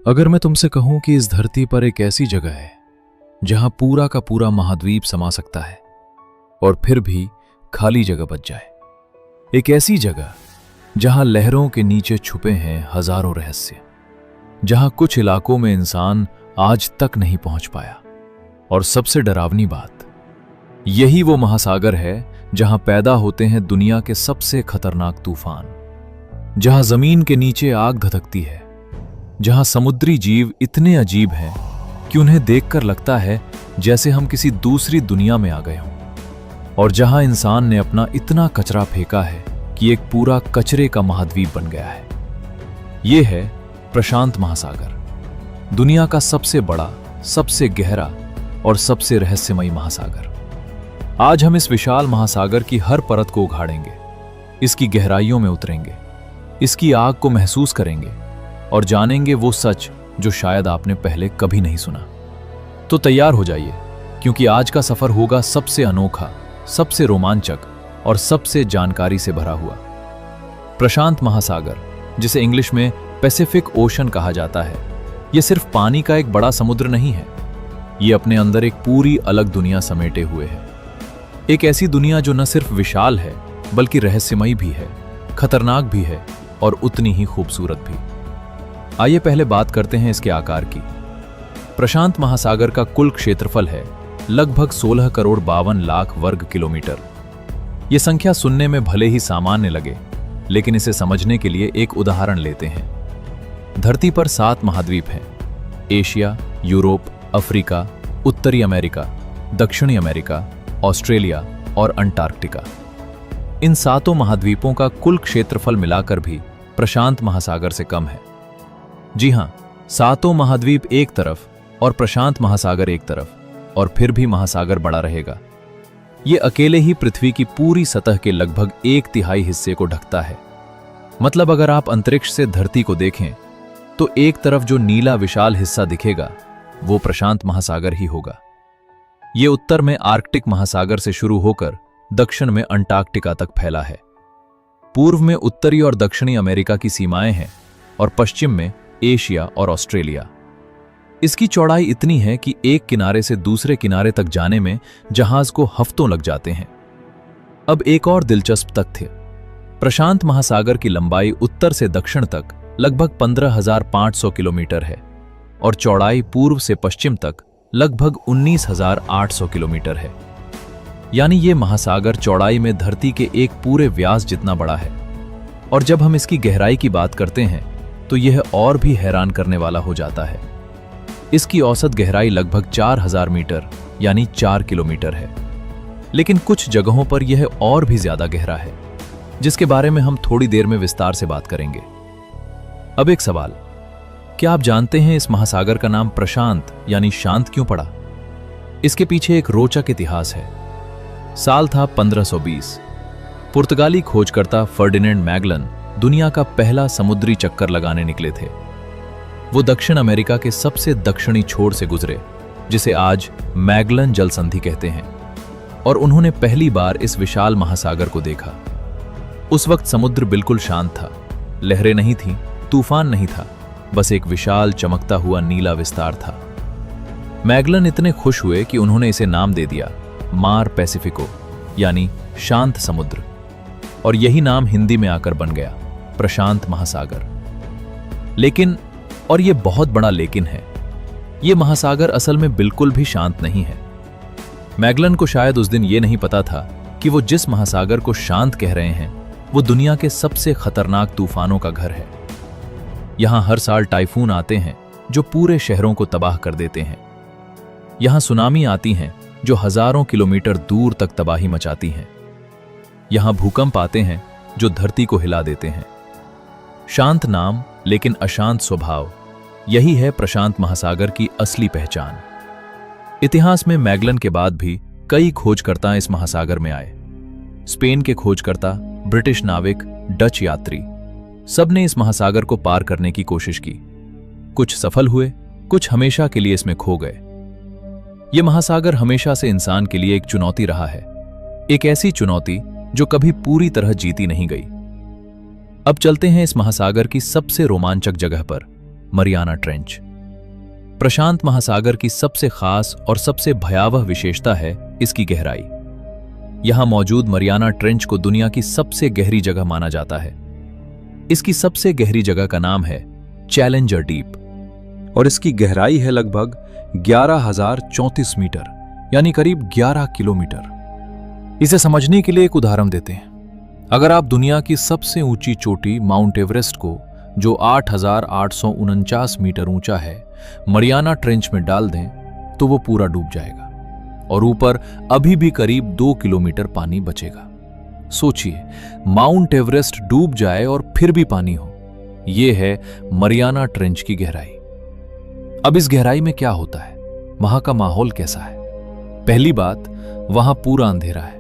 अगर मैं तुमसे कहूं कि इस धरती पर एक ऐसी जगह है जहां पूरा का पूरा महाद्वीप समा सकता है और फिर भी खाली जगह बच जाए, एक ऐसी जगह जहां लहरों के नीचे छुपे हैं हजारों रहस्य, जहां कुछ इलाकों में इंसान आज तक नहीं पहुंच पाया, और सबसे डरावनी बात, यही वो महासागर है जहां पैदा होते हैं दुनिया के सबसे खतरनाक तूफान, जहां जमीन के नीचे आग धधकती है, जहां समुद्री जीव इतने अजीब हैं कि उन्हें देखकर लगता है जैसे हम किसी दूसरी दुनिया में आ गए हों, और जहां इंसान ने अपना इतना कचरा फेंका है कि एक पूरा कचरे का महाद्वीप बन गया है। यह है प्रशांत महासागर, दुनिया का सबसे बड़ा, सबसे गहरा और सबसे रहस्यमयी महासागर। आज हम इस विशाल महासागर की हर परत को उघाड़ेंगे, इसकी गहराइयों में उतरेंगे, इसकी आग को महसूस करेंगे और जानेंगे वो सच जो शायद आपने पहले कभी नहीं सुना। तो तैयार हो जाइए, क्योंकि आज का सफर होगा सबसे अनोखा, सबसे रोमांचक और सबसे जानकारी से भरा हुआ। प्रशांत महासागर, जिसे इंग्लिश में पैसिफिक ओशन कहा जाता है, यह सिर्फ पानी का एक बड़ा समुद्र नहीं है, ये अपने अंदर एक पूरी अलग दुनिया समेटे हुए है। एक ऐसी दुनिया जो न सिर्फ विशाल है बल्कि रहस्यमयी भी है, खतरनाक भी है और उतनी ही खूबसूरत भी। आइए पहले बात करते हैं इसके आकार की। प्रशांत महासागर का कुल क्षेत्रफल है लगभग 16 करोड़ 52 लाख वर्ग किलोमीटर। यह संख्या सुनने में भले ही सामान्य लगे, लेकिन इसे समझने के लिए एक उदाहरण लेते हैं। धरती पर 7 महाद्वीप हैं: एशिया, यूरोप, अफ्रीका, उत्तरी अमेरिका, दक्षिणी अमेरिका, ऑस्ट्रेलिया और अंटार्कटिका। इन 7 महाद्वीपों का कुल क्षेत्रफल मिलाकर भी प्रशांत महासागर से कम है। जी हां, 7 महाद्वीप एक तरफ और प्रशांत महासागर एक तरफ, और फिर भी महासागर बड़ा रहेगा। यह अकेले ही पृथ्वी की पूरी सतह के लगभग 1/3 हिस्से को ढकता है। मतलब अगर आप अंतरिक्ष से धरती को देखें तो एक तरफ जो नीला विशाल हिस्सा दिखेगा वो प्रशांत महासागर ही होगा। यह उत्तर में आर्कटिक महासागर से शुरू होकर दक्षिण में अंटार्कटिका तक फैला है। पूर्व में उत्तरी और दक्षिणी अमेरिका की सीमाएं हैं और पश्चिम में एशिया और ऑस्ट्रेलिया। इसकी चौड़ाई इतनी है कि एक किनारे से दूसरे किनारे तक जाने में जहाज को हफ्तों लग जाते हैं। अब एक और दिलचस्प तथ्य, प्रशांत महासागर की लंबाई उत्तर से दक्षिण तक लगभग 15,500 किलोमीटर है और चौड़ाई पूर्व से पश्चिम तक लगभग 19,800 किलोमीटर है। यानी ये महासागर चौड़ाई में धरती के एक पूरे व्यास जितना बड़ा है। और जब हम इसकी गहराई की बात करते हैं तो यह और भी हैरान करने वाला हो जाता है। इसकी औसत गहराई लगभग 4,000 मीटर यानी 4 किलोमीटर है, लेकिन कुछ जगहों पर यह और भी ज्यादा गहरा है, जिसके बारे में हम थोड़ी देर में विस्तार से बात करेंगे। अब एक सवाल, क्या आप जानते हैं इस महासागर का नाम प्रशांत यानी शांत क्यों पड़ा? इसके पीछे एक रोचक इतिहास है। साल था 1520। पुर्तगाली खोजकर्ता फर्डिनेंड मैगलन दुनिया का पहला समुद्री चक्कर लगाने निकले थे। वो दक्षिण अमेरिका के सबसे दक्षिणी छोर से गुजरे, जिसे आज मैगलन जल संधि कहते हैं, और उन्होंने पहली बार इस विशाल महासागर को देखा। उस वक्त समुद्र बिल्कुल शांत था, लहरें नहीं थीं, तूफान नहीं था, बस एक विशाल चमकता हुआ नीला विस्तार था। मैगलन इतने खुश हुए कि उन्होंने इसे नाम दे दिया मार पैसिफिको यानी शांत समुद्र, और यही नाम हिंदी में आकर बन गया प्रशांत महासागर। लेकिन, और यह बहुत बड़ा लेकिन है, यह महासागर असल में बिल्कुल भी शांत नहीं है। मैगलन को शायद उस दिन यह नहीं पता था कि वो जिस महासागर को शांत कह रहे हैं वो दुनिया के सबसे खतरनाक तूफानों का घर है। यहां हर साल टाइफून आते हैं जो पूरे शहरों को तबाह कर देते हैं। यहां सुनामी आती हैं जो हजारों किलोमीटर दूर तक तबाही मचाती हैं। यहां भूकंप आते हैं जो धरती को हिला देते हैं। शांत नाम लेकिन अशांत स्वभाव, यही है प्रशांत महासागर की असली पहचान। इतिहास में मैगलन के बाद भी कई खोजकर्ता इस महासागर में आए। स्पेन के खोजकर्ता, ब्रिटिश नाविक, डच यात्री, सबने इस महासागर को पार करने की कोशिश की। कुछ सफल हुए, कुछ हमेशा के लिए इसमें खो गए। यह महासागर हमेशा से इंसान के लिए एक चुनौती रहा है, एक ऐसी चुनौती जो कभी पूरी तरह जीती नहीं गई। अब चलते हैं इस महासागर की सबसे रोमांचक जगह पर, मरियाना ट्रेंच। प्रशांत महासागर की सबसे खास और सबसे भयावह विशेषता है इसकी गहराई। यहां मौजूद मरियाना ट्रेंच को दुनिया की सबसे गहरी जगह माना जाता है। इसकी सबसे गहरी जगह का नाम है चैलेंजर डीप और इसकी गहराई है लगभग 11,034 मीटर, यानी करीब 11 किलोमीटर। इसे समझने के लिए एक उदाहरण देते हैं। अगर आप दुनिया की सबसे ऊंची चोटी माउंट एवरेस्ट को, जो 8,849 मीटर ऊंचा है, मरियाना ट्रेंच में डाल दें तो वो पूरा डूब जाएगा और ऊपर अभी भी करीब 2 किलोमीटर पानी बचेगा। सोचिए, माउंट एवरेस्ट डूब जाए और फिर भी पानी हो। यह है मरियाना ट्रेंच की गहराई। अब इस गहराई में क्या होता है, वहां का माहौल कैसा है? पहली बात, वहां पूरा अंधेरा है।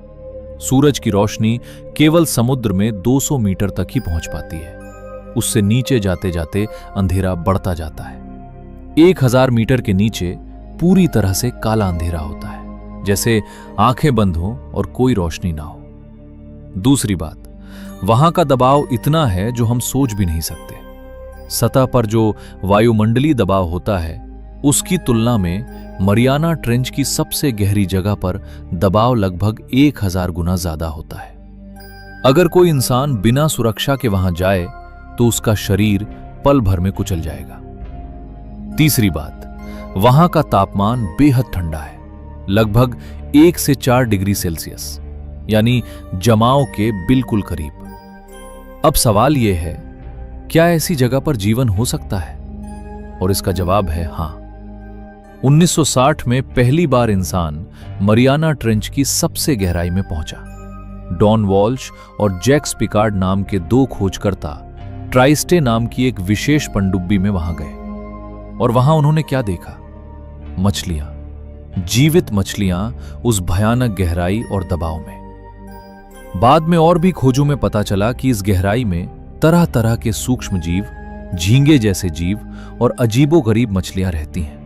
सूरज की रोशनी केवल समुद्र में 200 मीटर तक ही पहुंच पाती है। उससे नीचे जाते जाते अंधेरा बढ़ता जाता है। 1000 मीटर के नीचे पूरी तरह से काला अंधेरा होता है, जैसे आंखें बंद हो और कोई रोशनी ना हो। दूसरी बात, वहां का दबाव इतना है जो हम सोच भी नहीं सकते। सतह पर जो वायुमंडलीय दबाव होता है, उसकी तुलना में मरियाना ट्रेंच की सबसे गहरी जगह पर दबाव लगभग 1000 गुना ज्यादा होता है। अगर कोई इंसान बिना सुरक्षा के वहां जाए तो उसका शरीर पल भर में कुचल जाएगा। तीसरी बात, वहां का तापमान बेहद ठंडा है, लगभग 1 से 4 डिग्री सेल्सियस, यानी जमाव के बिल्कुल करीब। अब सवाल यह है, क्या ऐसी जगह पर जीवन हो सकता है? और इसका जवाब है हां। 1960 में पहली बार इंसान मरियाना ट्रेंच की सबसे गहराई में पहुंचा। डॉन वॉल्श और जैक्स पिकार्ड नाम के 2 खोजकर्ता ट्राइस्टे नाम की एक विशेष पनडुब्बी में वहां गए और वहां उन्होंने क्या देखा? मछलियां, जीवित मछलियां उस भयानक गहराई और दबाव में। बाद में और भी खोजों में पता चला कि इस गहराई में तरह तरह के सूक्ष्म जीव, झींगे जैसे जीव और अजीबोगरीब मछलियां रहती हैं।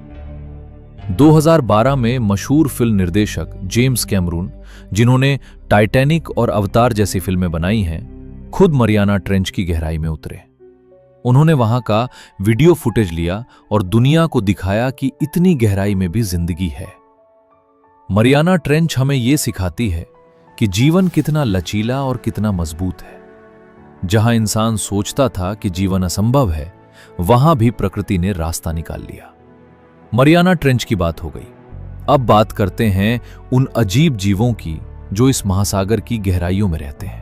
2012 में मशहूर फिल्म निर्देशक जेम्स कैमरून, जिन्होंने टाइटैनिक और अवतार जैसी फिल्में बनाई हैं, खुद मरियाना ट्रेंच की गहराई में उतरे। उन्होंने वहां का वीडियो फुटेज लिया और दुनिया को दिखाया कि इतनी गहराई में भी जिंदगी है। मरियाना ट्रेंच हमें यह सिखाती है कि जीवन कितना लचीला और कितना मजबूत है। जहां इंसान सोचता था कि जीवन असंभव है, वहां भी प्रकृति ने रास्ता निकाल लिया। मरियाना ट्रेंच की बात हो गई। अब बात करते हैं उन अजीब जीवों की जो इस महासागर की गहराइयों में रहते हैं।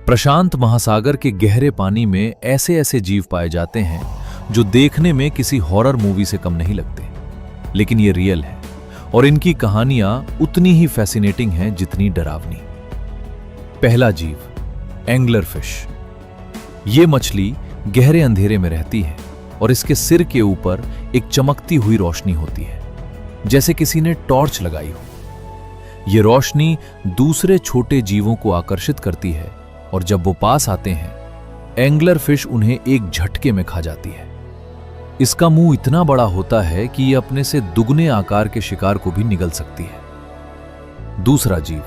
प्रशांत महासागर के गहरे पानी में ऐसे ऐसे जीव पाए जाते हैं जो देखने में किसी हॉरर मूवी से कम नहीं लगते, लेकिन ये रियल है और इनकी कहानियां उतनी ही फैसिनेटिंग हैं जितनी डरावनी। पहला जीव, एंगलर फिश। ये मछली गहरे अंधेरे में रहती है और इसके सिर के ऊपर एक चमकती हुई रोशनी होती है, जैसे किसी ने टॉर्च लगाई हो। ये रोशनी दूसरे छोटे जीवों को आकर्षित करती है और जब वो पास आते हैं, एंगलर फिश उन्हें एक झटके में खा जाती है। इसका मुंह इतना बड़ा होता है कि ये अपने से दुगने आकार के शिकार को भी निगल सकती है। दूसरा जीव,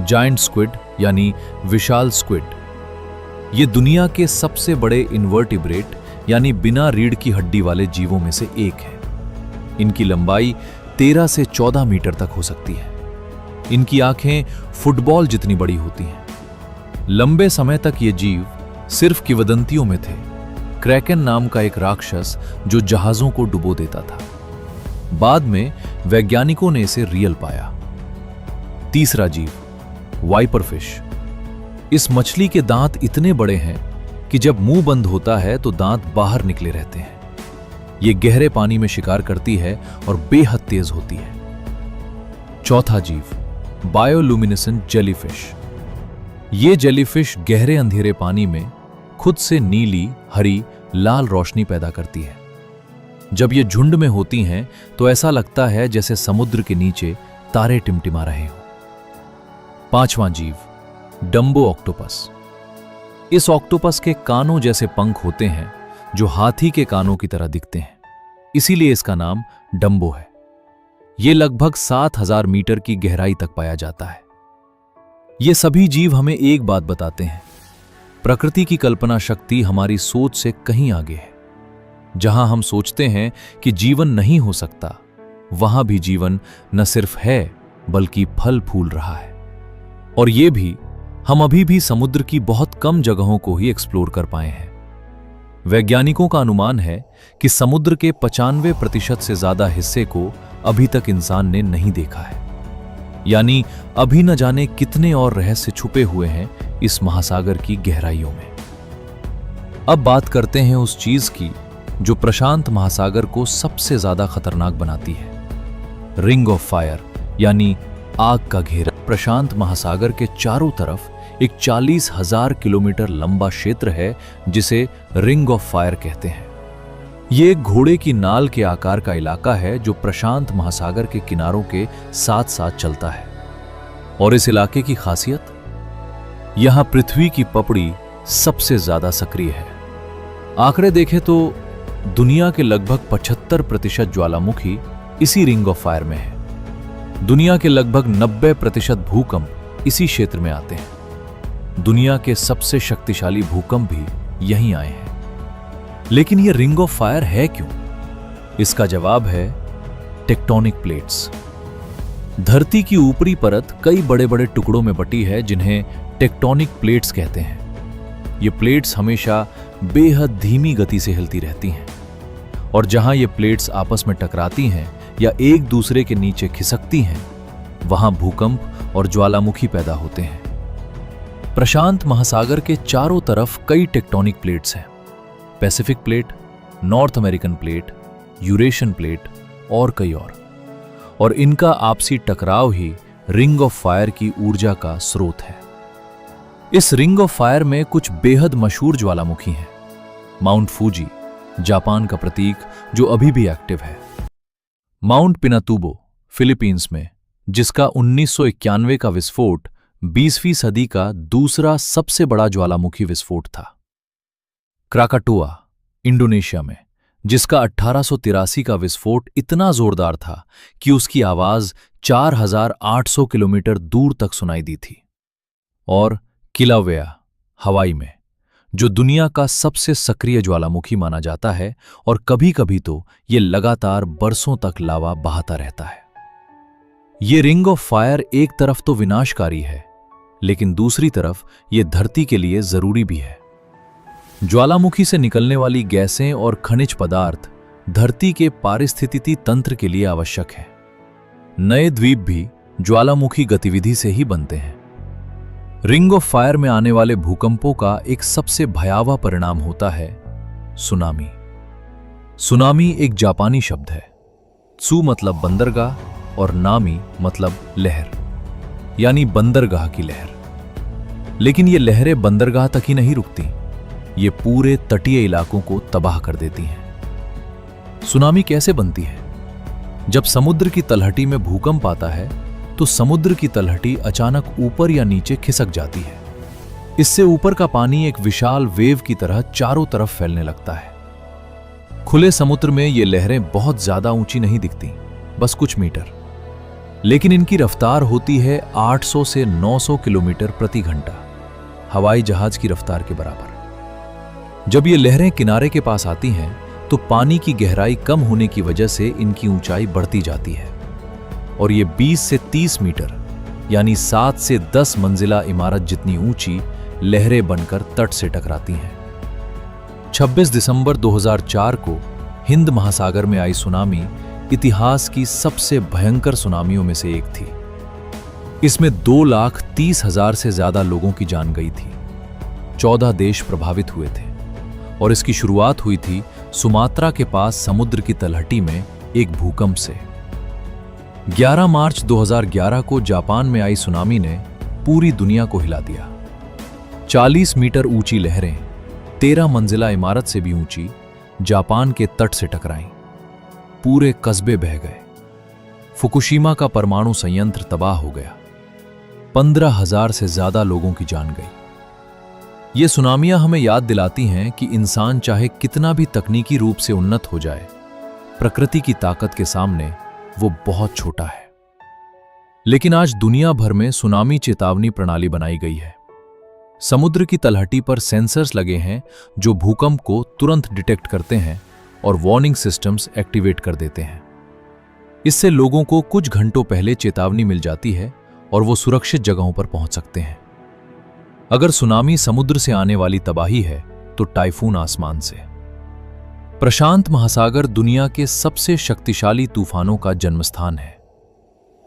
जायंट स्क्विड यानी विशाल स्क्विड। ये दुनिया के सबसे बड़े इन्वर्टिब्रेट यानी बिना रीढ़ की हड्डी वाले जीवों में से एक है। इनकी लंबाई 13 से 14 मीटर तक हो सकती है। इनकी आंखें फुटबॉल जितनी बड़ी होती हैं। लंबे समय तक ये जीव सिर्फ किंवदंतियों में थे। क्रैकन नाम का एक राक्षस जो जहाजों को डुबो देता था। बाद में वैज्ञानिकों ने इसे रियल पाया। तीसरा जीव, वाइपर फिश। इस मछली के दांत इतने बड़े हैं कि जब मुंह बंद होता है तो दांत बाहर निकले रहते हैं। ये गहरे पानी में शिकार करती है और बेहद तेज होती है। चौथा जीव, बायोलुमिनेसेंट जेलीफिश। ये जेलीफिश गहरे अंधेरे पानी में खुद से नीली, हरी, लाल रोशनी पैदा करती है। जब ये झुंड में होती हैं तो ऐसा लगता है जैसे समुद्र के नीचे तारे टिमटिमा रहे हों। पांचवां जीव, डम्बो ऑक्टोपस। इस ऑक्टोपस के कानों जैसे पंख होते हैं जो हाथी के कानों की तरह दिखते हैं, इसीलिए इसका नाम डम्बो है। यह लगभग 7000 मीटर की गहराई तक पाया जाता है। ये सभी जीव हमें एक बात बताते हैं, प्रकृति की कल्पना शक्ति हमारी सोच से कहीं आगे है। जहां हम सोचते हैं कि जीवन नहीं हो सकता, वहां भी जीवन न सिर्फ है बल्कि फल फूल रहा है। और ये भी हम अभी भी समुद्र की बहुत कम जगहों को ही एक्सप्लोर कर पाए हैं। वैज्ञानिकों का अनुमान है कि समुद्र के 95% से ज्यादा हिस्से को अभी तक इंसान ने नहीं देखा है। यानी अभी न जाने कितने और रहस्य छुपे हुए हैं इस महासागर की गहराइयों में। अब बात करते हैं उस चीज की जो प्रशांत महासागर को सबसे ज्यादा खतरनाक बनाती है, रिंग ऑफ फायर यानी आग का घेरा। प्रशांत महासागर के चारों तरफ एक 40,000 किलोमीटर लंबा क्षेत्र है जिसे रिंग ऑफ फायर कहते हैं। ये एक घोड़े की नाल के आकार का इलाका है जो प्रशांत महासागर के किनारों के साथ साथ चलता है। और इस इलाके की खासियत, यहां पृथ्वी की पपड़ी सबसे ज्यादा सक्रिय है। आंकड़े देखें तो दुनिया के लगभग 75% ज्वालामुखी इसी रिंग ऑफ फायर में है। दुनिया के लगभग 90% भूकंप इसी क्षेत्र में आते हैं। दुनिया के सबसे शक्तिशाली भूकंप भी यहीं आए हैं। लेकिन यह रिंग ऑफ फायर है क्यों? इसका जवाब है टेक्टोनिक प्लेट्स। धरती की ऊपरी परत कई बड़े बड़े टुकड़ों में बटी है जिन्हें टेक्टोनिक प्लेट्स कहते हैं। ये प्लेट्स हमेशा बेहद धीमी गति से हिलती रहती हैं और जहां ये प्लेट्स आपस में टकराती हैं या एक दूसरे के नीचे खिसकती हैं, वहां भूकंप और ज्वालामुखी पैदा होते हैं। प्रशांत महासागर के चारों तरफ कई टेक्टोनिक प्लेट्स हैं। Pacific plate, north American plate, Eurasian plate और कई और इनका आपसी टकराव ही रिंग ऑफ फायर की ऊर्जा का स्रोत है। इस रिंग ऑफ फायर में कुछ बेहद मशहूर ज्वालामुखी हैं। माउंट फूजी, जापान का प्रतीक जो अभी भी एक्टिव है। माउंट पिनातुबो, फिलीपींस में, जिसका 1991 का विस्फोट 20वीं सदी का दूसरा सबसे बड़ा ज्वालामुखी विस्फोट था। क्राकाटुआ, इंडोनेशिया में, जिसका 1883 का विस्फोट इतना जोरदार था कि उसकी आवाज 4,800 किलोमीटर दूर तक सुनाई दी थी। और किलावेआ, हवाई में, जो दुनिया का सबसे सक्रिय ज्वालामुखी माना जाता है और कभी कभी तो यह लगातार बरसों तक लावा बहाता रहता है। यह रिंग ऑफ फायर एक तरफ तो विनाशकारी है, लेकिन दूसरी तरफ यह धरती के लिए जरूरी भी है। ज्वालामुखी से निकलने वाली गैसें और खनिज पदार्थ धरती के पारिस्थितिकी तंत्र के लिए आवश्यक है। नए द्वीप भी ज्वालामुखी गतिविधि से ही बनते हैं। रिंग ऑफ फायर में आने वाले भूकंपों का एक सबसे भयावह परिणाम होता है सुनामी। सुनामी एक जापानी शब्द है। त्सु मतलब बंदरगाह और नामी मतलब लहर, यानी बंदरगाह की लहर। लेकिन ये लहरें बंदरगाह तक ही नहीं रुकती, ये पूरे तटीय इलाकों को तबाह कर देती हैं। सुनामी कैसे बनती है? जब समुद्र की तलहटी में भूकंप आता है तो समुद्र की तलहटी अचानक ऊपर या नीचे खिसक जाती है। इससे ऊपर का पानी एक विशाल वेव की तरह चारों तरफ फैलने लगता है। खुले समुद्र में ये लहरें बहुत ज्यादा ऊंची नहीं दिखती, बस कुछ मीटर, लेकिन इनकी रफ्तार होती है 800 से 900 किलोमीटर प्रति घंटा, हवाई जहाज की रफ्तार के बराबर। जब ये लहरें किनारे के पास आती हैं तो पानी की गहराई कम होने की वजह से इनकी ऊंचाई बढ़ती जाती है और ये 20 से 30 मीटर यानी 7 से 10 मंजिला इमारत जितनी ऊंची लहरें बनकर तट से टकराती हैं। 26 दिसंबर 2004 को हिंद महासागर में आई सुनामी इतिहास की सबसे भयंकर सुनामियों में से एक थी। इसमें 2,30,000 से ज्यादा लोगों की जान गई थी। 14 देश प्रभावित हुए थे और इसकी शुरुआत हुई थी सुमात्रा के पास समुद्र की तलहटी में एक भूकंप से। 11 मार्च 2011 को जापान में आई सुनामी ने पूरी दुनिया को हिला दिया। 40 मीटर ऊंची लहरें 13 मंजिला इमारत से भी ऊंची जापान के तट से टकराईं। पूरे कस्बे बह गए। फुकुशिमा का परमाणु संयंत्र तबाह हो गया। 15,000 से ज्यादा लोगों की जान गई। ये सुनामियां हमें याद दिलाती हैं कि इंसान चाहे कितना भी तकनीकी रूप से उन्नत हो जाए, प्रकृति की ताकत के सामने वो बहुत छोटा है। लेकिन आज दुनिया भर में सुनामी चेतावनी प्रणाली बनाई गई है। समुद्र की तलहटी पर सेंसर्स लगे हैं जो भूकंप को तुरंत डिटेक्ट करते हैं और वार्निंग सिस्टम्स एक्टिवेट कर देते हैं। इससे लोगों को कुछ घंटों पहले चेतावनी मिल जाती है और वो सुरक्षित जगहों पर पहुंच सकते हैं। अगर सुनामी समुद्र से आने वाली तबाही है तो टाइफून आसमान से। प्रशांत महासागर दुनिया के सबसे शक्तिशाली तूफानों का जन्मस्थान है।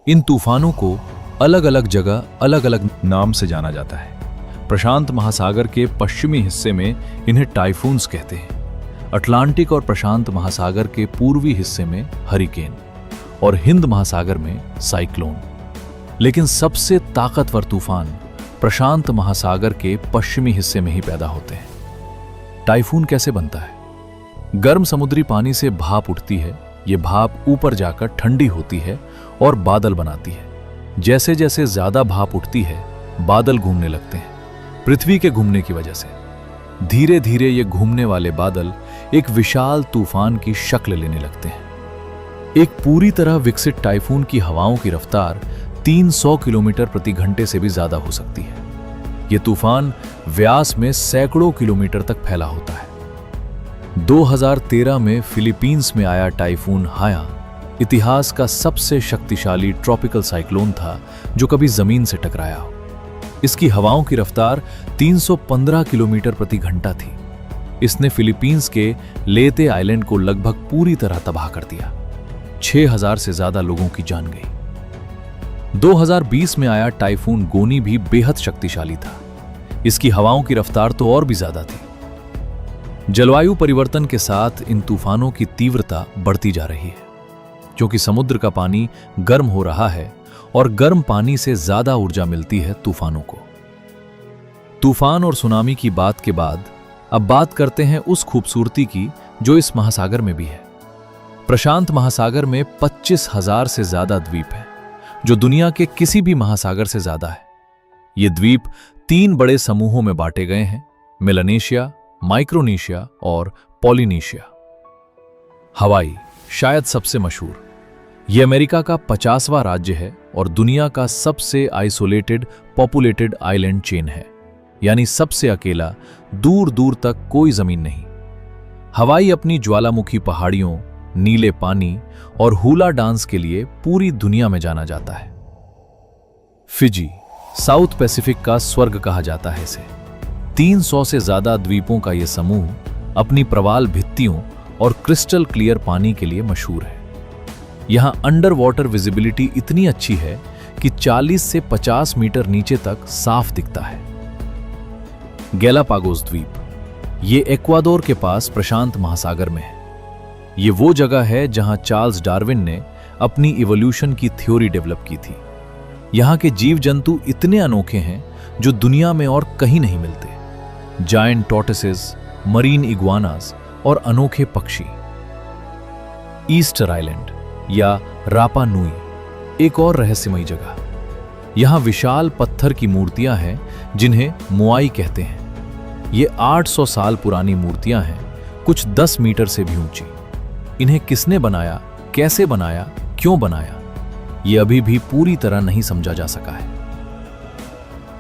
इन तूफानों को अलग अलग जगह अलग अलग नाम से जाना जाता है। प्रशांत महासागर के पश्चिमी हिस्से में इन्हें टाइफून्स कहते हैं, अटलांटिक और प्रशांत महासागर के पूर्वी हिस्से में हरिकेन और हिंद महासागर में साइक्लोन। लेकिन सबसे ताकतवर तूफान प्रशांत महासागर के पश्चिमी हिस्से में ही पैदा होते हैं। टाइफून कैसे बनता है? गर्म समुद्री पानी से भाप उठती है। ये भाप ऊपर जाकर ठंडी होती है और बादल बनाती है। जैसे जैसे ज्यादा भाप उठती है, बादल घूमने लगते हैं पृथ्वी के घूमने की वजह से। धीरे धीरे ये घूमने वाले बादल एक विशाल तूफान की शक्ल लेने लगते हैं। एक पूरी तरह विकसित टाइफून की हवाओं की रफ्तार 300 किलोमीटर प्रति घंटे से भी ज्यादा हो सकती है। यह तूफान व्यास में सैकड़ों किलोमीटर तक फैला होता है। 2013 में फिलीपींस में आया टाइफून हाया इतिहास का सबसे शक्तिशाली ट्रॉपिकल साइक्लोन था जो कभी जमीन से टकराया हो। इसकी हवाओं की रफ्तार 315 किलोमीटर प्रति घंटा थी। इसने फिलीपींस के लेते आइलैंड को लगभग पूरी तरह तबाह कर दिया। 6000 से ज्यादा लोगों की जान गई। 2020 में आया टाइफून गोनी भी बेहद शक्तिशाली था। इसकी हवाओं की रफ्तार तो और भी ज्यादा थी। जलवायु परिवर्तन के साथ इन तूफानों की तीव्रता बढ़ती जा रही है, क्योंकि समुद्र का पानी गर्म हो रहा है और गर्म पानी से ज्यादा ऊर्जा मिलती है तूफानों को। तूफान और सुनामी की बात के बाद अब बात करते हैं उस खूबसूरती की जो इस महासागर में भी है। प्रशांत महासागर में 25,000 से ज्यादा द्वीप हैं, जो दुनिया के किसी भी महासागर से ज्यादा है। ये द्वीप 3 बड़े समूहों में बांटे गए हैं: मेलानेशिया, माइक्रोनेशिया और पॉलिनेशिया। हवाई शायद सबसे मशहूर। यह अमेरिका का 50वां राज्य है और दुनिया का सबसे आइसोलेटेड पॉपुलेटेड आइलैंड चेन है, यानी सबसे अकेला, दूर दूर तक कोई जमीन नहीं। हवाई अपनी ज्वालामुखी पहाड़ियों, नीले पानी और हुला डांस के लिए पूरी दुनिया में जाना जाता है। फिजी साउथ पैसिफिक का स्वर्ग कहा जाता है इसे। 300 से ज्यादा द्वीपों का यह समूह अपनी प्रवाल भित्तियों और क्रिस्टल क्लियर पानी के लिए मशहूर है। यहां अंडर वाटर विजिबिलिटी इतनी अच्छी है कि 40 से 50 मीटर नीचे तक साफ दिखता है। गैलापागोस द्वीप, ये एक्वाडोर के पास प्रशांत महासागर में है। ये वो जगह है जहां चार्ल्स डार्विन ने अपनी इवोल्यूशन की थ्योरी डेवलप की थी। यहां के जीव जंतु इतने अनोखे हैं जो दुनिया में और कहीं नहीं मिलते। जायंट टॉर्टोइसेस, मरीन इग्वानास और अनोखे पक्षी। ईस्टर आइलैंड या रापा नुई एक और रहस्यमयी जगह। यहां विशाल पत्थर की मूर्तियां हैं जिन्हें मोआई कहते हैं। ये 800 साल पुरानी मूर्तियां हैं, कुछ 10 मीटर से भी ऊंची। इन्हें किसने बनाया, कैसे बनाया, क्यों बनाया, ये अभी भी पूरी तरह नहीं समझा जा सका है।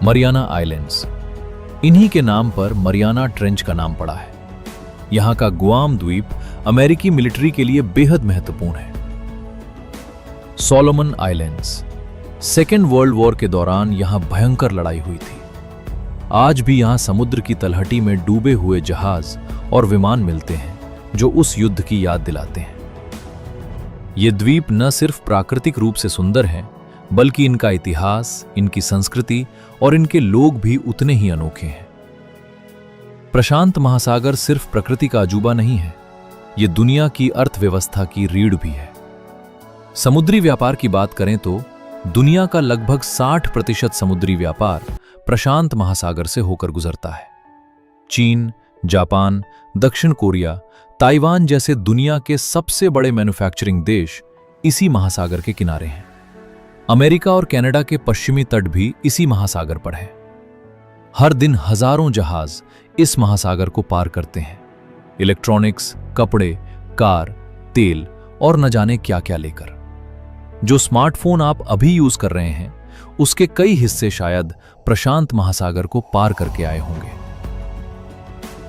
मरियाना आइलैंड्स, इन्हीं के नाम पर मरियाना ट्रेंच का नाम पड़ा है। यहां का गुआम द्वीप अमेरिकी मिलिट्री के लिए बेहद महत्वपूर्ण है। Solomon islands, second world war के दौरान यहां भयंकर लड़ाई हुई थी। आज भी यहां समुद्र की तलहटी में डूबे हुए जहाज और विमान मिलते हैं जो उस युद्ध की याद दिलाते हैं। ये द्वीप न सिर्फ प्राकृतिक रूप से सुंदर हैं, बल्कि इनका इतिहास, इनकी संस्कृति और इनके लोग भी उतने ही अनोखे हैं। प्रशांत महासागर सिर्फ प्रकृति का अजूबा नहीं है, ये दुनिया की अर्थव्यवस्था की रीढ़ भी है। समुद्री व्यापार की बात करें तो दुनिया का लगभग 60% समुद्री व्यापार प्रशांत महासागर से होकर गुजरता है। चीन, जापान, दक्षिण कोरिया, ताइवान जैसे दुनिया के सबसे बड़े मैन्युफैक्चरिंग देश इसी महासागर के किनारे हैं। अमेरिका और कनाडा के पश्चिमी तट भी इसी महासागर पर है। हर दिन हजारों जहाज इस महासागर को पार करते हैं, इलेक्ट्रॉनिक्स, कपड़े, कार, तेल और न जाने क्या क्या लेकर। जो स्मार्टफोन आप अभी यूज कर रहे हैं, उसके कई हिस्से शायद प्रशांत महासागर को पार करके आए होंगे।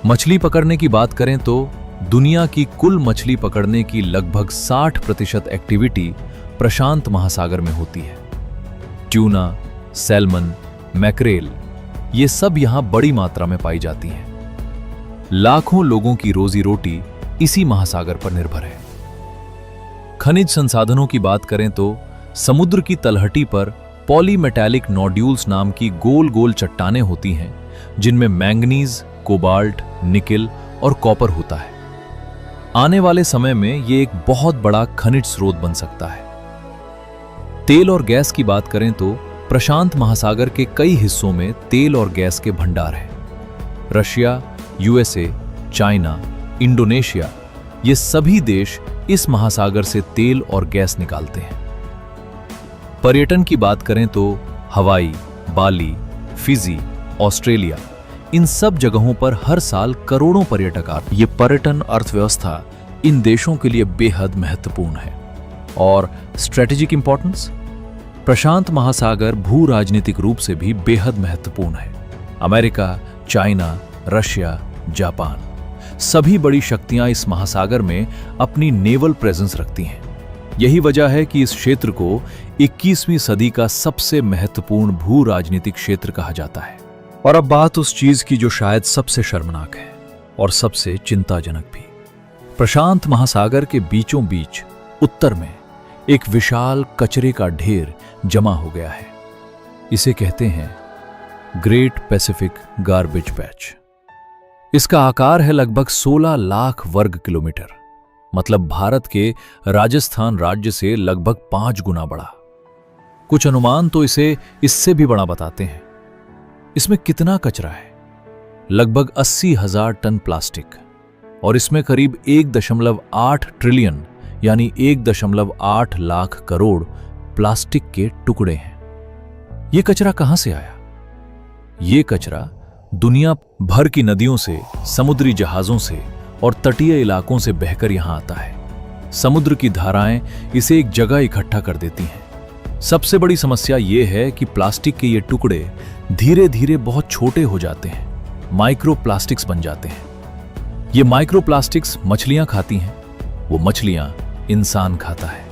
मछली पकड़ने की बात करें तो दुनिया की कुल मछली पकड़ने की लगभग 60% एक्टिविटी प्रशांत महासागर में होती है। ट्यूना, सैल्मन, मैकरेल, ये सब यहां बड़ी मात्रा में पाई जाती हैं। लाखों लोगों की रोजी रोटी इसी महासागर पर निर्भर है। खनिज संसाधनों की बात करें तो समुद्र की तलहटी पर पॉलीमेटैलिक नोड्यूल्स नाम की गोल गोल चट्टानें होती हैं, जिनमें मैंगनीज, कोबाल्ट, निकेल और कॉपर होता है। आने वाले समय में ये एक बहुत बड़ा खनिज स्रोत बन सकता है। तेल और गैस की बात करें तो प्रशांत महासागर के कई हिस्सों में तेल और गैस के भंडार हैं। रशिया, यूएसए, चाइना, इंडोनेशिया, ये सभी देश इस महासागर से तेल और गैस निकालते हैं। पर्यटन की बात करें तो हवाई, बाली, फिजी, ऑस्ट्रेलिया, इन सब जगहों पर हर साल करोड़ों पर्यटक आते हैं। ये पर्यटन अर्थव्यवस्था इन देशों के लिए बेहद महत्वपूर्ण है। और स्ट्रेटेजिक इंपॉर्टेंस, प्रशांत महासागर भू राजनीतिक रूप से भी बेहद महत्वपूर्ण है। अमेरिका, चाइना, रशिया, जापान, सभी बड़ी शक्तियां इस महासागर में अपनी नेवल प्रेजेंस रखती हैं। यही वजह है कि इस क्षेत्र को 21वीं सदी का सबसे महत्वपूर्ण भू राजनीतिक क्षेत्र कहा जाता है। और अब बात उस चीज की जो शायद सबसे शर्मनाक है और सबसे चिंताजनक भी। प्रशांत महासागर के बीचों बीच उत्तर में एक विशाल कचरे का ढेर जमा हो गया है। इसे कहते हैं ग्रेट पैसिफिक गार्बेज पैच। इसका आकार है लगभग 16 लाख वर्ग किलोमीटर, मतलब भारत के राजस्थान राज्य से लगभग 5 गुना बड़ा। कुछ अनुमान तो इसे इससे भी बड़ा बताते हैं। इसमें कितना कचरा है? लगभग 80,000 टन प्लास्टिक, और इसमें करीब 1.8 ट्रिलियन यानी 1.8 लाख करोड़ प्लास्टिक के टुकड़े हैं। यह कचरा कहां से आया? यह कचरा दुनिया भर की नदियों से, समुद्री जहाजों से और तटीय इलाकों से बहकर यहां आता है। समुद्र की धाराएं इसे एक जगह इकट्ठा कर देती हैं। सबसे बड़ी समस्या यह है कि प्लास्टिक के ये टुकड़े धीरे धीरे बहुत छोटे हो जाते हैं, माइक्रो प्लास्टिक्स बन जाते हैं। ये माइक्रो प्लास्टिक्स मछलियां खाती हैं, वो मछलियां इंसान खाता है।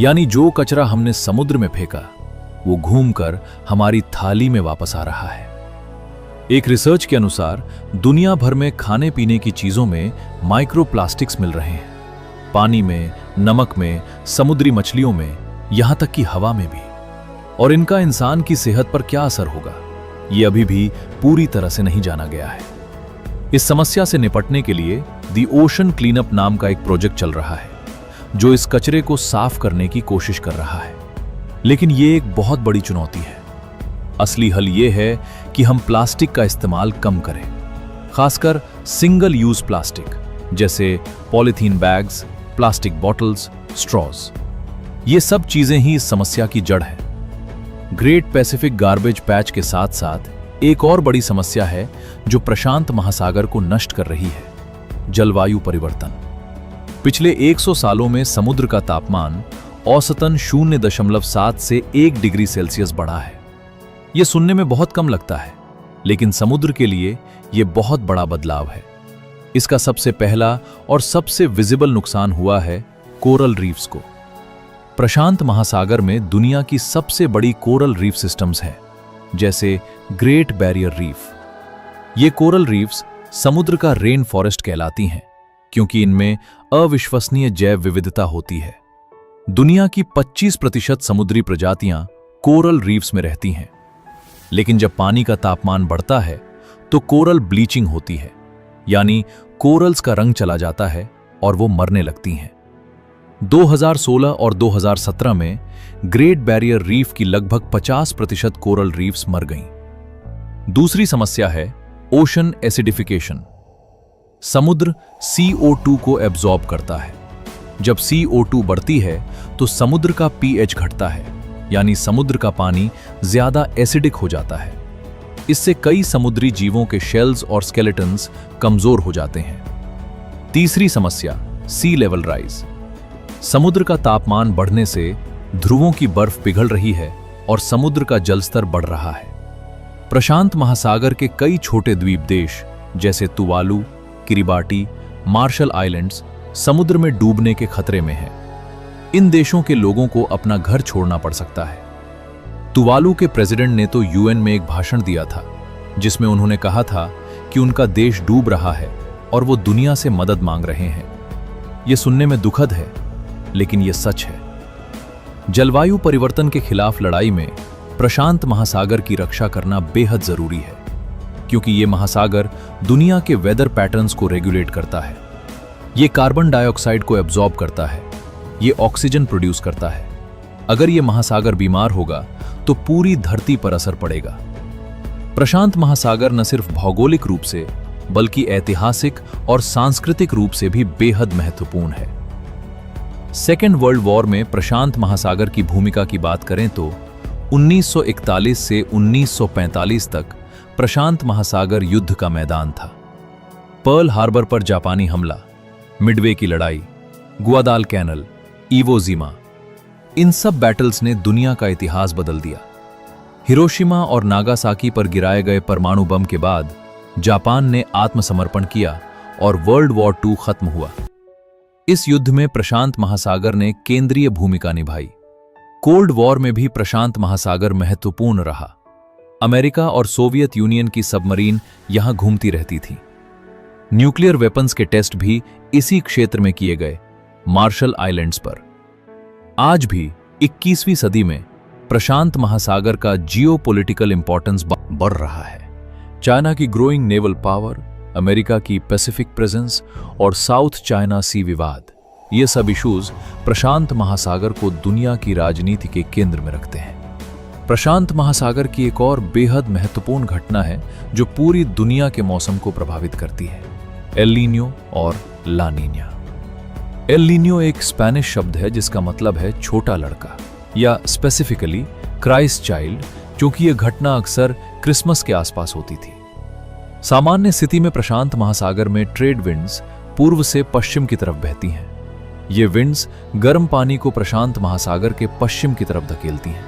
यानी जो कचरा हमने समुद्र में फेंका वो घूमकर हमारी थाली में वापस आ रहा है। एक रिसर्च के अनुसार दुनिया भर में खाने पीने की चीजों में माइक्रो प्लास्टिक्स मिल रहे हैं। पानी में, नमक में, समुद्री मछलियों में, यहां तक कि हवा में भी। और इनका इंसान की सेहत पर क्या असर होगा, ये अभी भी पूरी तरह से नहीं जाना गया है। इस समस्या से निपटने के लिए दी ओशन क्लीनअप नाम का एक प्रोजेक्ट चल रहा है, जो इस कचरे को साफ करने की कोशिश कर रहा है। लेकिन ये एक बहुत बड़ी चुनौती है। असली हल ये है कि हम प्लास्टिक का इस्तेमाल कम करें, खासकर सिंगल यूज प्लास्टिक जैसे polythene bags, plastic bottles, straws. ये सब चीजें ही इस समस्या की जड़ है। ग्रेट पैसिफिक गार्बेज पैच के साथ साथ एक और बड़ी समस्या है जो प्रशांत महासागर को नष्ट कर रही है, जलवायु परिवर्तन। पिछले 100 सालों में समुद्र का तापमान औसतन 0.7 से 1 डिग्री सेल्सियस बढ़ा है। यह सुनने में बहुत कम लगता है, लेकिन समुद्र के लिए यह बहुत बड़ा बदलाव है। इसका सबसे पहला और सबसे विजिबल नुकसान हुआ है कोरल रीफ्स को। प्रशांत महासागर में दुनिया की सबसे बड़ी कोरल रीफ सिस्टम्स हैं, जैसे ग्रेट बैरियर रीफ। ये कोरल रीफ्स समुद्र का रेन फॉरेस्ट कहलाती हैं, क्योंकि इनमें अविश्वसनीय जैव विविधता होती है। दुनिया की 25% समुद्री प्रजातियां कोरल रीफ्स में रहती हैं। लेकिन जब पानी का तापमान बढ़ता है तो कोरल ब्लीचिंग होती है, यानी कोरल्स का रंग चला जाता है और वो मरने लगती हैं। 2016 और 2017 में ग्रेट बैरियर रीफ की लगभग 50% कोरल रीफ्स मर गईं। दूसरी समस्या है ओशन एसिडिफिकेशन। समुद्र CO2 को एब्जॉर्ब करता है। जब CO2 बढ़ती है तो समुद्र का pH घटता है, यानी समुद्र का पानी ज्यादा एसिडिक हो जाता है। इससे कई समुद्री जीवों के शेल्स और स्केलेटन्स कमजोर हो जाते हैं। तीसरी समस्या सी लेवल राइज। समुद्र का तापमान बढ़ने से ध्रुवों की बर्फ पिघल रही है और समुद्र का जलस्तर बढ़ रहा है। प्रशांत महासागर के कई छोटे द्वीप देश जैसे तुवालू, किरिबाटी, मार्शल आइलैंड्स समुद्र में डूबने के खतरे में हैं। इन देशों के लोगों को अपना घर छोड़ना पड़ सकता है। तुवालू के प्रेसिडेंट ने तो यूएन में एक भाषण दिया था जिसमें उन्होंने कहा था कि उनका देश डूब रहा है और वो दुनिया से मदद मांग रहे हैं। ये सुनने में दुखद है, लेकिन ये सच है। जलवायु परिवर्तन के खिलाफ लड़ाई में प्रशांत महासागर की रक्षा करना बेहद जरूरी है, क्योंकि ये महासागर दुनिया के वेदर पैटर्न्स को रेगुलेट करता है। ये कार्बन डाइऑक्साइड को एब्जॉर्ब करता है, ये ऑक्सीजन प्रोड्यूस करता है। अगर ये महासागर बीमार होगा तो पूरी धरती पर असर पड़ेगा। प्रशांत महासागर न सिर्फ भौगोलिक रूप से बल्कि ऐतिहासिक और सांस्कृतिक रूप से भी बेहद महत्वपूर्ण है। सेकेंड वर्ल्ड वॉर में प्रशांत महासागर की भूमिका की बात करें तो 1941 से 1945 तक प्रशांत महासागर युद्ध का मैदान था। पर्ल हार्बर पर जापानी हमला, मिडवे की लड़ाई, गुआदाल कैनल, इवो जीमा, इन सब बैटल्स ने दुनिया का इतिहास बदल दिया। हिरोशिमा और नागासाकी पर गिराए गए परमाणु बम के बाद जापान ने आत्मसमर्पण किया और वर्ल्ड वॉर 2 खत्म हुआ। इस युद्ध में प्रशांत महासागर ने केंद्रीय भूमिका निभाई। कोल्ड वॉर में भी प्रशांत महासागर महत्वपूर्ण रहा। अमेरिका और सोवियत यूनियन की सबमरीन यहां घूमती रहती थी। न्यूक्लियर वेपन्स के टेस्ट भी इसी क्षेत्र में किए गए, मार्शल आइलैंड्स पर। आज भी 21वीं सदी में प्रशांत महासागर का जियोपॉलिटिकल इंपॉर्टेंस बढ़ रहा है। चाइना की ग्रोइंग नेवल पावर, अमेरिका की पैसिफिक प्रेजेंस और साउथ चाइना सी विवाद, ये सब इश्यूज प्रशांत महासागर को दुनिया की राजनीति के केंद्र में रखते हैं। प्रशांत महासागर की एक और बेहद महत्वपूर्ण घटना है जो पूरी दुनिया के मौसम को प्रभावित करती है, एल नीनो और ला नीना। एल नीनो एक स्पेनिश शब्द है जिसका मतलब है छोटा लड़का या स्पेसिफिकली क्राइस्ट चाइल्ड, क्योंकि यह घटना अक्सर क्रिसमस के आसपास होती थी। सामान्य स्थिति में प्रशांत महासागर में ट्रेड विंड्स पूर्व से पश्चिम की तरफ बहती हैं। ये विंड्स गर्म पानी को प्रशांत महासागर के पश्चिम की तरफ धकेलती हैं।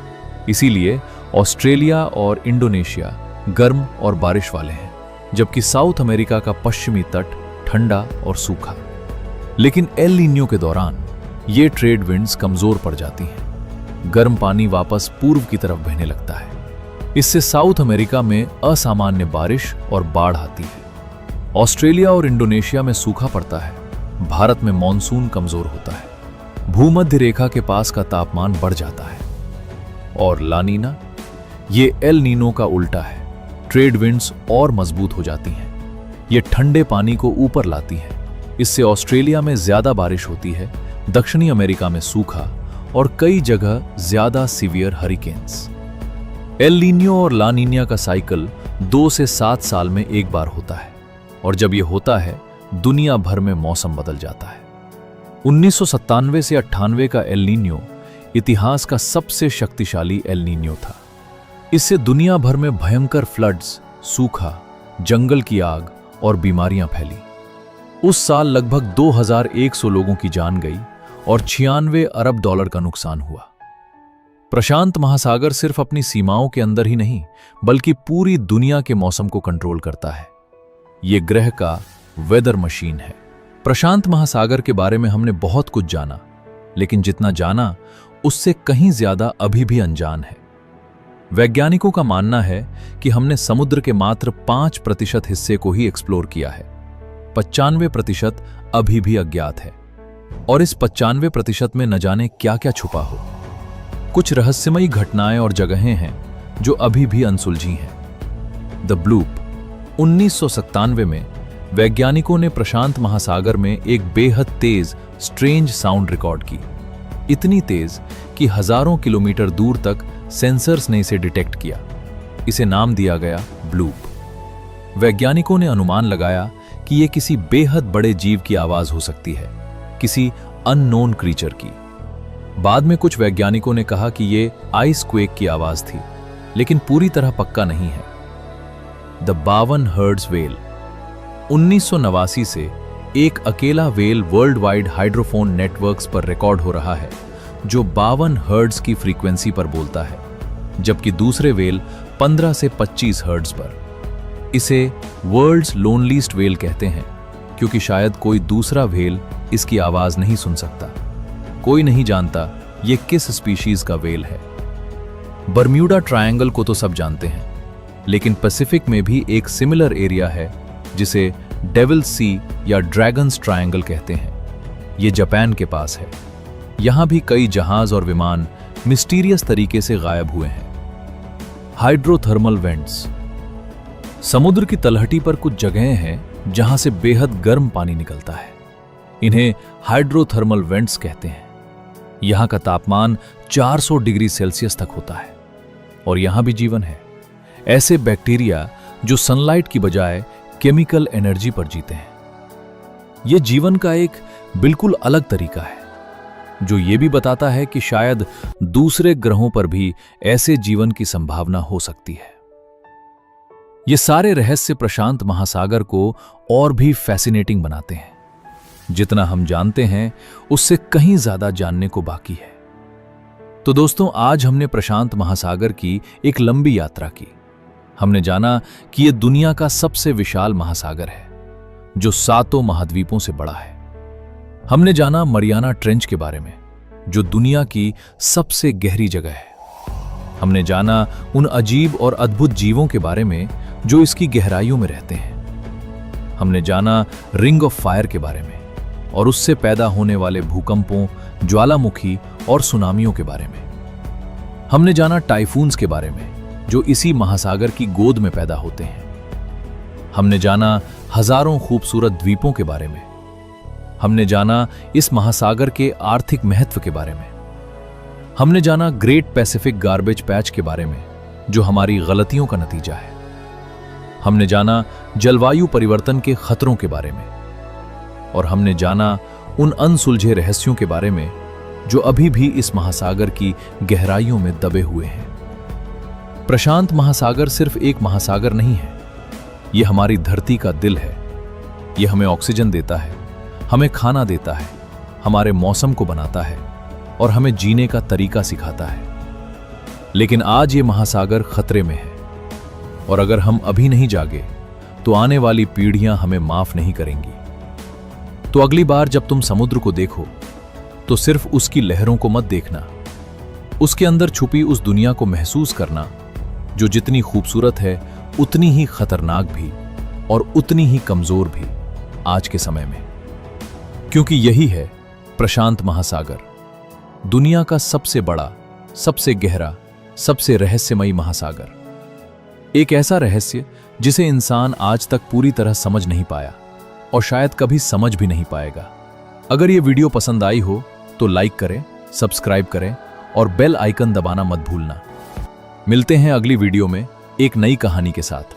इसीलिए ऑस्ट्रेलिया और इंडोनेशिया गर्म और बारिश वाले हैं, जबकि साउथ अमेरिका का पश्चिमी तट ठंडा और सूखा। लेकिन एल नीनो के दौरान ये ट्रेड विंड्स कमजोर पड़ जाती हैं। गर्म पानी वापस पूर्व की तरफ बहने लगता है। इससे साउथ अमेरिका में असामान्य बारिश और बाढ़ आती है। ऑस्ट्रेलिया और इंडोनेशिया में सूखा पड़ता है। भारत में मॉनसून कमजोर होता है। भूमध्य रेखा के पास का तापमान बढ़ जाता है। और ला नीना, ये एल नीनो का उल्टा है। ट्रेड विंड्स और मजबूत हो जाती हैं। ये ठंडे पानी को ऊपर लाती हैं। इससे ऑस्ट्रेलिया में ज्यादा बारिश होती है, दक्षिणी अमेरिका में सूखा और कई जगह ज्यादा सीवियर हरिकेन्स। एल नीनो और ला नीना का साइकिल 2 से 7 साल में एक बार होता है, और जब यह होता है दुनिया भर में मौसम बदल जाता है। 1997 से 98 का एल नीनो इतिहास का सबसे शक्तिशाली एल नीनो था। इससे दुनिया भर में भयंकर फ्लड्स, सूखा, जंगल की आग और बीमारियां फैली। उस साल लगभग 2100 लोगों की जान गई और 96 अरब डॉलर का नुकसान हुआ। प्रशांत महासागर सिर्फ अपनी सीमाओं के अंदर ही नहीं, बल्कि पूरी दुनिया के मौसम को कंट्रोल करता है। यह ग्रह का वेदर मशीन है। प्रशांत महासागर के बारे में हमने बहुत कुछ जाना, लेकिन जितना जाना उससे कहीं ज्यादा अभी भी अनजान है। वैज्ञानिकों का मानना है कि हमने समुद्र के मात्र 5% हिस्से को ही एक्सप्लोर किया है। 95% अभी भी अज्ञात है, और इस 95% में न जाने क्या क्या छुपा हो। कुछ रहस्यमयी घटनाएं और जगहें हैं जो अभी भी अनसुलझी हैं। द ब्लूप 1997 में वैज्ञानिकों ने प्रशांत महासागर में एक बेहद तेज स्ट्रेंज साउंड रिकॉर्ड की। इतनी तेज कि हजारों किलोमीटर दूर तक सेंसर्स ने इसे डिटेक्ट किया। इसे नाम दिया गया ब्लूप। वैज्ञानिकों ने अनुमान लगाया कि यह किसी बेहद बड़े जीव की आवाज हो सकती है, किसी अननोन क्रीचर की। बाद में कुछ वैज्ञानिकों ने कहा कि यह आइस क्वेक की आवाज थी, लेकिन पूरी तरह पक्का नहीं है। द बावन हर्ट्ज वेल 1989 से एक अकेला well world wide hydrophone networks पर रिकॉर्ड हो रहा है जो 52 हर्ट्ज की फ्रीक्वेंसी पर बोलता है, जबकि दूसरे वेल 15 से 25 हर्ट्ज पर। इसे वर्ल्ड्स लोनलीस्ट वेल कहते हैं क्योंकि शायद कोई दूसरा व्हेल इसकी आवाज नहीं सुन सकता। कोई नहीं जानता ये किस स्पीशीज का व्हेल है। बर्म्यूडा ट्रायंगल को तो सब जानते हैं, लेकिन पैसिफिक में भी एक सिमिलर एरिया है जिसे डेविल सी या ड्रैगन्स ट्रायंगल कहते हैं। ये जापान के पास है। यहां भी कई जहाज और विमान मिस्टीरियस तरीके से गायब हुए हैं। Hydrothermal vents. समुद्र की तलहटी पर कुछ जगहें हैं जहां से बेहद गर्म पानी निकलता है। इन्हें हाइड्रोथर्मल वेंट्स कहते हैं। यहां का तापमान 400 डिग्री सेल्सियस तक होता है और यहां भी जीवन है। ऐसे बैक्टीरिया जो सनलाइट की बजाय केमिकल एनर्जी पर जीते हैं। यह जीवन का एक बिल्कुल अलग तरीका है, जो यह भी बताता है कि शायद दूसरे ग्रहों पर भी ऐसे जीवन की संभावना हो सकती है। ये सारे रहस्य प्रशांत महासागर को और भी फैसिनेटिंग बनाते हैं। जितना हम जानते हैं उससे कहीं ज्यादा जानने को बाकी है। तो दोस्तों, आज हमने प्रशांत महासागर की एक लंबी यात्रा की। हमने जाना कि यह दुनिया का सबसे विशाल महासागर है, जो 7 महाद्वीपों से बड़ा है। हमने जाना मरियाना ट्रेंच के बारे में, जो दुनिया की सबसे गहरी जगह है। हमने जाना उन अजीब और अद्भुत जीवों के बारे में जो इसकी गहराइयों में रहते हैं। हमने जाना रिंग ऑफ फायर के बारे में और उससे पैदा होने वाले भूकंपों, ज्वालामुखी और सुनामियों के बारे में। हमने जाना टाइफून्स के बारे में, जो इसी महासागर की गोद में पैदा होते हैं। हमने जाना हजारों खूबसूरत द्वीपों के बारे में। हमने जाना इस महासागर के आर्थिक महत्व के बारे में। हमने जाना ग्रेट पैसिफिक गार्बेज पैच के बारे में, जो हमारी गलतियों का नतीजा है। हमने जाना जलवायु परिवर्तन के खतरों के बारे में। और हमने जाना उन अनसुलझे रहस्यों के बारे में जो अभी भी इस महासागर की गहराइयों में दबे हुए हैं। प्रशांत महासागर सिर्फ एक महासागर नहीं है, यह हमारी धरती का दिल है। यह हमें ऑक्सीजन देता है, हमें खाना देता है, हमारे मौसम को बनाता है और हमें जीने का तरीका सिखाता है। लेकिन आज ये महासागर खतरे में है, और अगर हम अभी नहीं जागे तो आने वाली पीढ़ियां हमें माफ नहीं करेंगी। तो अगली बार जब तुम समुद्र को देखो तो सिर्फ उसकी लहरों को मत देखना, उसके अंदर छुपी उस दुनिया को महसूस करना, जो जितनी खूबसूरत है उतनी ही खतरनाक भी और उतनी ही कमजोर भी आज के समय में। क्योंकि यही है प्रशांत महासागर, दुनिया का सबसे बड़ा, सबसे गहरा, सबसे रहस्यमयी महासागर। एक ऐसा रहस्य जिसे इंसान आज तक पूरी तरह समझ नहीं पाया और शायद कभी समझ भी नहीं पाएगा। अगर यह वीडियो पसंद आई हो तो लाइक करें, सब्सक्राइब करें और बेल आइकन दबाना मत भूलना। मिलते हैं अगली वीडियो में एक नई कहानी के साथ।